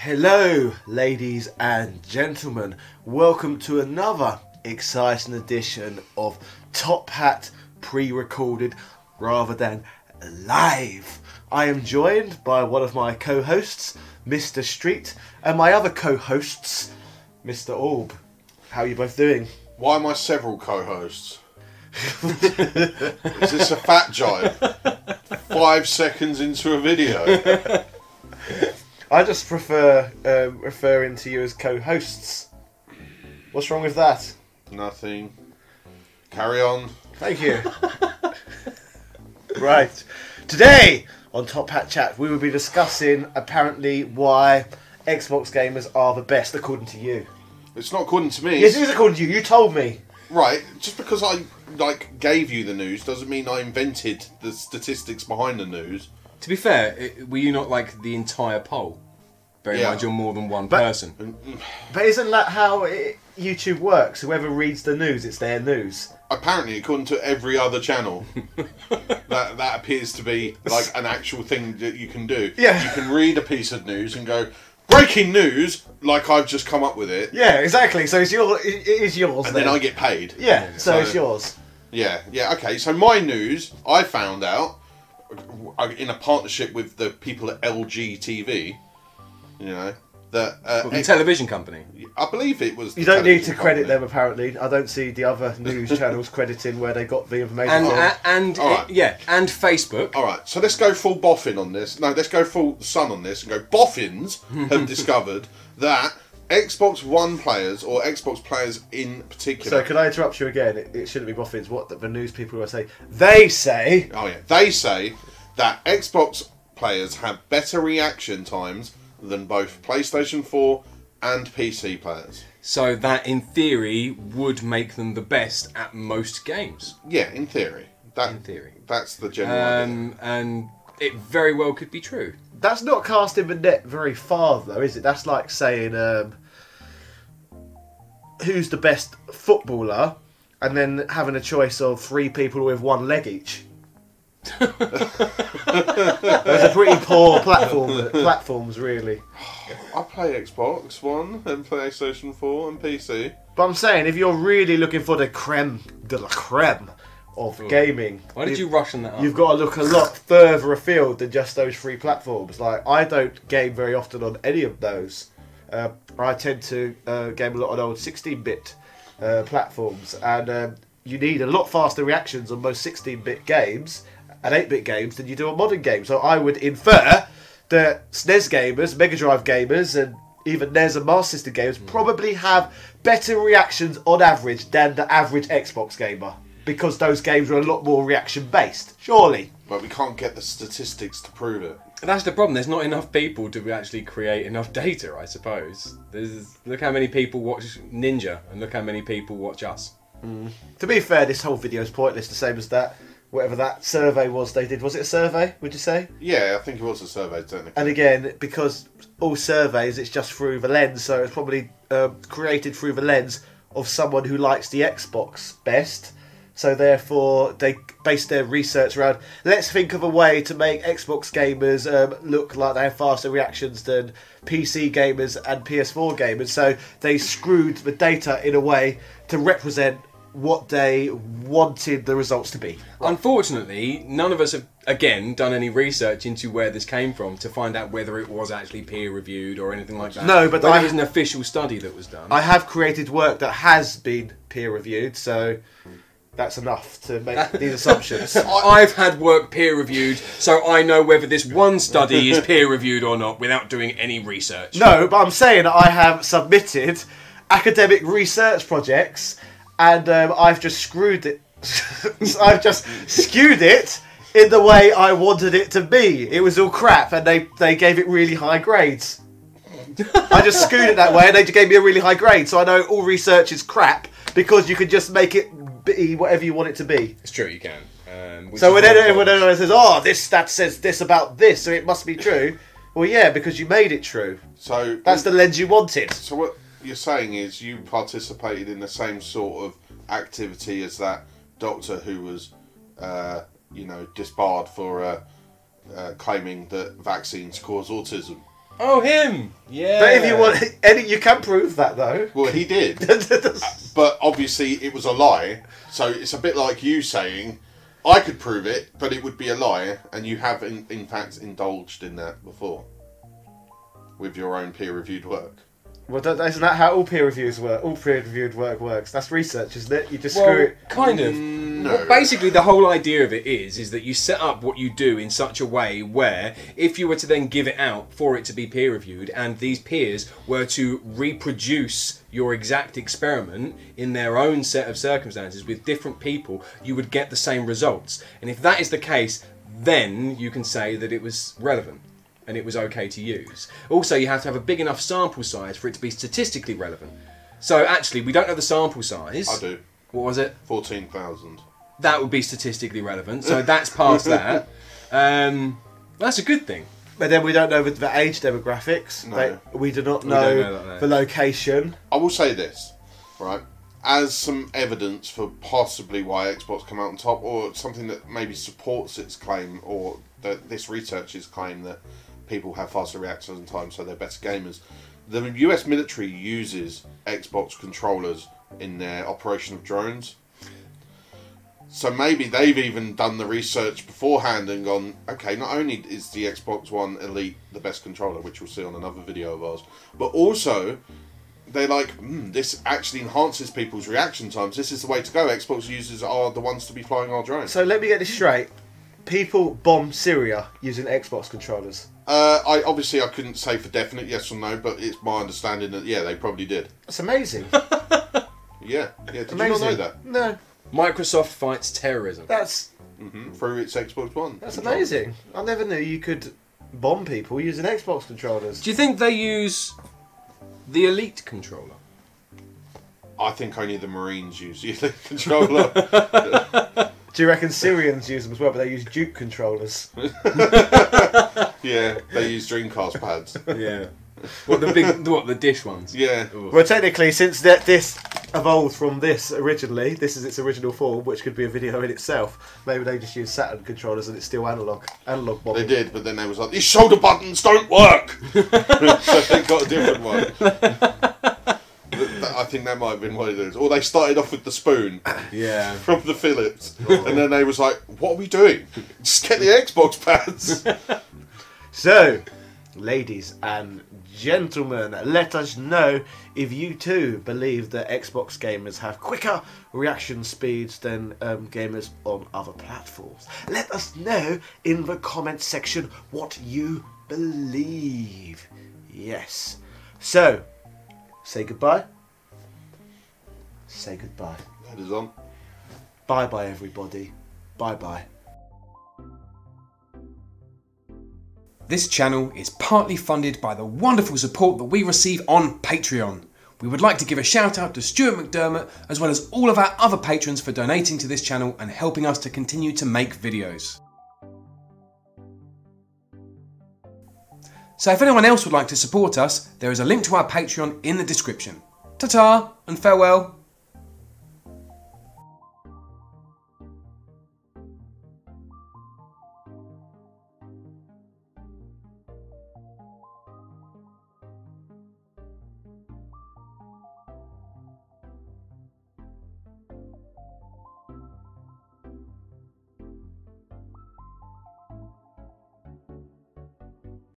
Hello, ladies and gentlemen. Welcome to another exciting edition of Top Hat pre-recorded rather than live. I am joined by one of my co-hosts, Mr. Street, and my other co-hosts, Mr. Orb. How are you both doing? Why am I several co-hosts? Is this a fat jive? 5 seconds into a video. I just prefer referring to you as co-hosts. What's wrong with that? Nothing. Carry on. Thank you. Right. Today on Top Hat Chat we will be discussing apparently why Xbox gamers are the best according to you. It's not according to me. Yes, it is according to you. You told me. Right. Just because I gave you the news doesn't mean I invented the statistics behind the news. To be fair, were you not like the entire poll? Bear in mind you're more than one person. But isn't that how YouTube works? Whoever reads the news, it's their news. Apparently, according to every other channel, that appears to be like an actual thing that you can do. Yeah. You can read a piece of news and go, breaking news, like I've just come up with it. Yeah, exactly. So it is yours. And then I get paid. Yeah, so it's yours. Yeah, okay. So my news, I found out in a partnership with the people at LG TV, you know, that the television company. I believe it was. You don't need to credit them. Apparently, I don't see the other news channels crediting where they got the information And and Facebook. All right, so let's go full boffin on this. No, let's go full sun on this and go. Boffins have discovered that Xbox One players, or Xbox players in particular. So, can I interrupt you again? It shouldn't be boffins. What the news people will say? They say. Oh yeah, they say that Xbox players have better reaction times than both PlayStation 4 and PC players. So that, in theory, would make them the best at most games. Yeah, in theory. In theory. That's the general idea. And it very well could be true. That's not casting the net very far, though, is it? That's like saying who's the best footballer, and then having a choice of 3 people with 1 leg each. There's a pretty poor platforms, really. I play Xbox One and PlayStation 4 and PC. But I'm saying, if you're really looking for the creme de la creme of gaming, why did you rush on that? You've got to look a lot further afield than just those 3 platforms. Like, I don't game very often on any of those. I tend to game a lot on old 16-bit platforms, and you need a lot faster reactions on most 16-bit games and 8-bit games than you do on modern games. So I would infer that SNES gamers, Mega Drive gamers, and even NES and Master System gamers probably have better reactions on average than the average Xbox gamer, because those games are a lot more reaction based, surely. But we can't get the statistics to prove it. That's the problem. There's not enough people to actually create enough data, I suppose. Look how many people watch Ninja, and look how many people watch us. To be fair, this whole video is pointless, the same as that. Whatever that survey was they did. Was it a survey, would you say? Yeah, I think it was a survey, technically. And again, because all surveys, it's just through the lens, so it's probably created through the lens of someone who likes the Xbox best. So therefore, they base their research around, let's think of a way to make Xbox gamers look like they have faster reactions than PC gamers and PS4 gamers. So they screwed the data in a way to represent what they wanted the results to be. Unfortunately, none of us have, again, done any research into where this came from to find out whether it was actually peer-reviewed or anything like that. No, but there was an official study that was done. I have created work that has been peer-reviewed, so that's enough to make these assumptions. I've had work peer-reviewed, so I know whether this one study is peer-reviewed or not without doing any research. No, but I'm saying I have submitted academic research projects, and I've just screwed it. I've just skewed it in the way I wanted it to be. It was all crap, and they gave it really high grades. I just skewed it that way, and they gave me a really high grade. So I know all research is crap, because you can just make it be whatever you want it to be. It's true, you can. So when anyone says, "Oh, this stat says this about this, so it must be true," well, yeah, because you made it true. So that's the lens you wanted. So what you're saying is you participated in the same sort of activity as that doctor who was, disbarred for claiming that vaccines cause autism. Oh, him! Yeah. But if you want, you can prove that though. Well, he did. But obviously it was a lie. So it's a bit like you saying, I could prove it, but it would be a lie. And you have, in fact, indulged in that before. With your own peer-reviewed work. Well, isn't that how all peer reviews work? All peer-reviewed work works. That's research, isn't it? You just screw it. Kind of. No. Well, basically, the whole idea of it is that you set up what you do in such a way where, if you were to then give it out for it to be peer-reviewed, and these peers were to reproduce your exact experiment in their own set of circumstances with different people, you would get the same results. And if that is the case, then you can say that it was relevant and it was okay to use. Also, you have to have a big enough sample size for it to be statistically relevant. So actually, we don't know the sample size. I do. What was it? 14,000. That would be statistically relevant. So that's past that. That's a good thing. But then we don't know the age demographics. No. We do not don't know, know that, no. the location. I will say this, right? As some evidence for possibly why Xbox come out on top, or something that maybe supports its claim, or this research's claim that people have faster reaction time, so they're better gamers. The US military uses Xbox controllers in their operation of drones. So maybe they've even done the research beforehand and gone, okay, not only is the Xbox One Elite the best controller, which we'll see on another video of ours, but also they're like, this actually enhances people's reaction times. This is the way to go. Xbox users are the ones to be flying our drones. So let me get this straight. People bomb Syria using Xbox controllers. I couldn't say for definite yes or no, but it's my understanding that they probably did. That's amazing. Yeah. Did Amazing. you not know that? No, Microsoft fights terrorism. that's Through its Xbox One. that's amazing. I never knew you could bomb people using Xbox controllers. Do you think they use the Elite controller? I think only the Marines use the Elite controller. Do you reckon Syrians use them as well, but they use Duke controllers? Yeah, they use Dreamcast pads. Yeah. The dish ones? Yeah. Ooh. Well, technically, since this evolved from this originally, this is its original form, which could be a video in itself. Maybe they just use Saturn controllers and it's still analog bombing. They did, but then they was like, these shoulder buttons don't work! So they got a different one. I think that might have been what it is. Or they started off with the spoon from the Philips. And then they was like, what are we doing? Just get the Xbox pads. So, ladies and gentlemen, let us know if you too believe that Xbox gamers have quicker reaction speeds than gamers on other platforms. Let us know in the comments section what you believe. Yes. So, say goodbye. Say goodbye. That is on. Bye bye, everybody. Bye bye. This channel is partly funded by the wonderful support that we receive on Patreon. We would like to give a shout out to Stuart McDermott as well as all of our other patrons for donating to this channel and helping us to continue to make videos. So if anyone else would like to support us, there is a link to our Patreon in the description. Ta-ta and farewell.